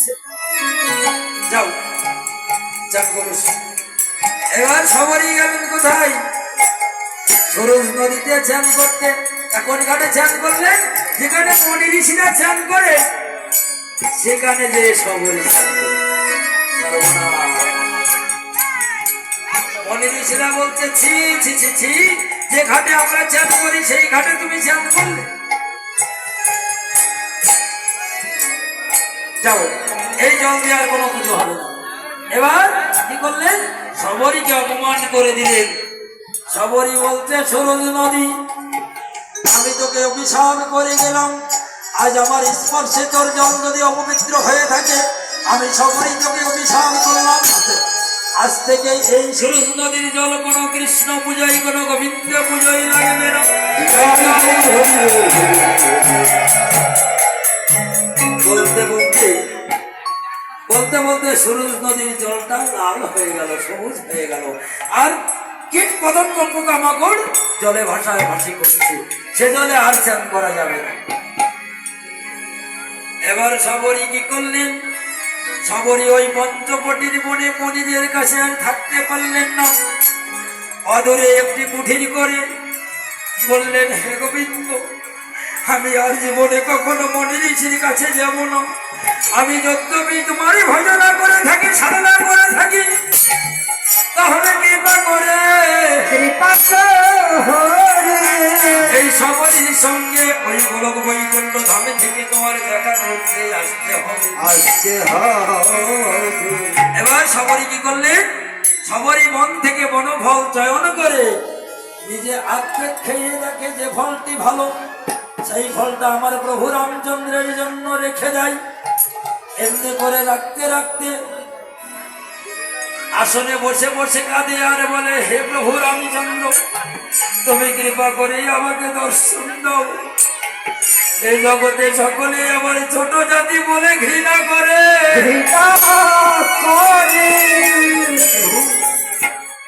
দিচ্ছে, যাও চান করো। এবার সবারই গেলেন কোথায়? সরোজ নদীতে চান করতে। এখন ঘাটে চান করলেন যেখানে মনি ঋষিরা চান করে, সেখানে যে সবরই মনি ঋষিরা বলছে, ছি ছি ছি ছি, যে ঘাটে আমরা চান করি সেই ঘাটে তুমি চান করলে, যাও এই জল দিয়ে আর কোনো পুজো হবে না। এবার কি করলেন? সবরীকে অপমান করে দিলেন। সবরী বলছে, সরোজ নদী, আমি তোকে অভিশাপ করে গেলাম, আজ আমার স্পর্শে তোর জল যদি অপবিত্র হয়ে থাকে, আমি সবরী তোকে অভিশাপ করলাম, আজ থেকে এই সরোজ নদীর জল কোনো কৃষ্ণ পূজাই কোনো গোবিন্দ পূজাই লাগবে না। বলতে বলতে বলতে বলতে সরোজ নদীর জলটা লাল হয়ে গেল, সবুজ হয়ে গেল, আর কীট পতঙ্গ পোকামাকড় জলে ভাসায় ভাসি করছে, সে জলে আর চান করা যাবে না। এবার সবরী কি করলেন? সবরী ওই পঞ্চবটির বনে মনিদের কাছে আর থাকতে পারলেন না, অদূরে একটি কুঠির করে বললেন, হে গোবিন্দ, আমি আর জীবনে কখনো মনি ঋষির কাছে যাব না, আমি যদ্যপি তোমারই ভজনা করে থাকি, সাধনা করে থাকি, তাহলে কৃপা করে এই সবরীর সঙ্গে ওই গোলক বৈকুণ্ঠ ধামে থেকে তোমার দেখা করতে আসতে হবে। এবার সবরী কি করলেন? সবরী মন থেকে বনফল চয়ন করে নিজে আত্মে খেয়ে দেখে যে ফলটি ভালো, সেই ফলটা আমার প্রভু রামচন্দ্রের জন্য রেখে দেয়। এমনি করে রাখতে রাখতে আসনে বসে বসে কাঁদে আর বলে, হে প্রভু রামচন্দ্র, তুমি কৃপা করে আমাকে দর্শন দাও। এই জগতে সকলে আমার ছোট জাতি বলে ঘৃণা করে,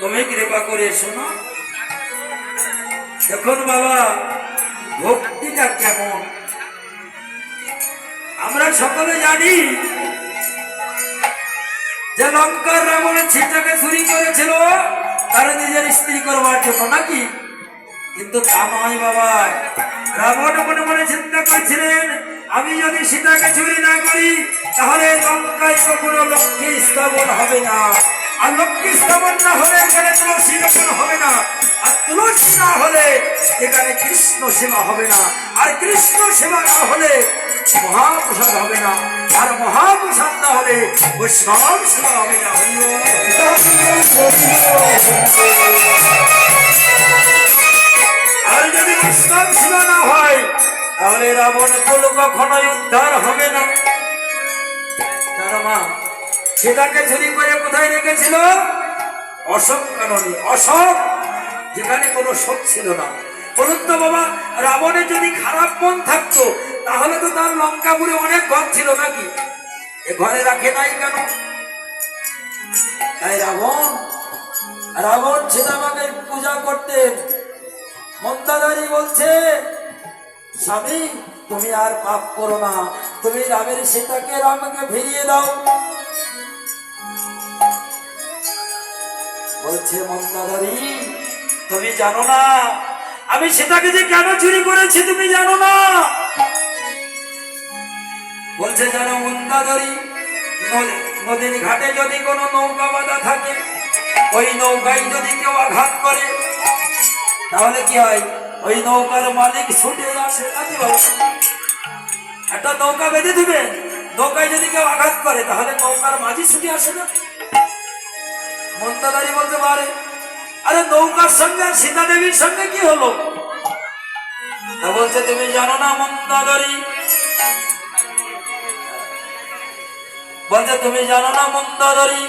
তুমি কৃপা করে শোনো। দেখুন বাবা, ভক্তিটা কেমন আমরা সকলে জানি যে লঙ্কার রাবণের সীতাকে চুরি করেছিল তারা নিজের স্ত্রী করবার জন্য, নাকি? কিন্তু তা নয় বাবা, রাবণ মনে মনে চিন্তা করছিলেন, আমি যদি সীতাকে চুরি না করি তাহলে লঙ্কায় কখনো লক্ষ্মী স্থাপন হবে না, আর লক্ষ্মী স্থাপন না হলে এখানে তুলসী রোপণ হবে না, আর তুলসী না হলে এখানে কৃষ্ণ সেবা হবে না, আর কৃষ্ণ সেবা না হলে মহাপ্রসাদ হবে না, আর মহাপ্রসাদ না হলে বৈষ্ণব সেবা হবে না। আর যদি বৈষ্ণব সেবা না হয় তাহলে রাবণ কুল কখনোই উদ্ধার হবে না। জানো মা, সীতাকে চুরি করে কোথায় রেখেছিল? অশোক কাননে, অশোক যেখানে কোনো শোক ছিল না। বলুন তো বাবা, রাবণের যদি খারাপ মন থাকতো তাহলে তো তার লঙ্কাপুরে অনেক ঘর ছিল, নাকি? এ ঘরে রাখে নাই কেন? তাই রাবণ সীতামাকে পূজা করতেন। মন্দাদারি বলছে, স্বামী তুমি আর পাপ করো না, তুমি রামের সীতাকে রামকে ফিরিয়ে দাও। বলছে মন্দাদারি, তুমি জানো না আমি সীতাকে যে কেন চুরি করেছি, তুমি জানো না? বলছে, জানো মন্দাদারি, নদীর ঘাটে যদি কোনো নৌকা বাঁধা থাকে, ওই নৌকায় যদি কেউ আঘাত করে তাহলে কি হয়? ওই নৌকার মালিক ছুটে আসে, নাকি বলো? একটা নৌকা বেঁধে দিবে, নৌকায় যদি কেউ আঘাত করে তাহলে নৌকার মাঝি ছুটে আসে না? মন্দাদারি বলতে পারে, আরে নৌকার সঙ্গে আর সীতা দেবীর সঙ্গে কি হলো? তা বলছে, তুমি জানো না মন্দাদারি, বলছে তুমি জানো না মন্দাদারি,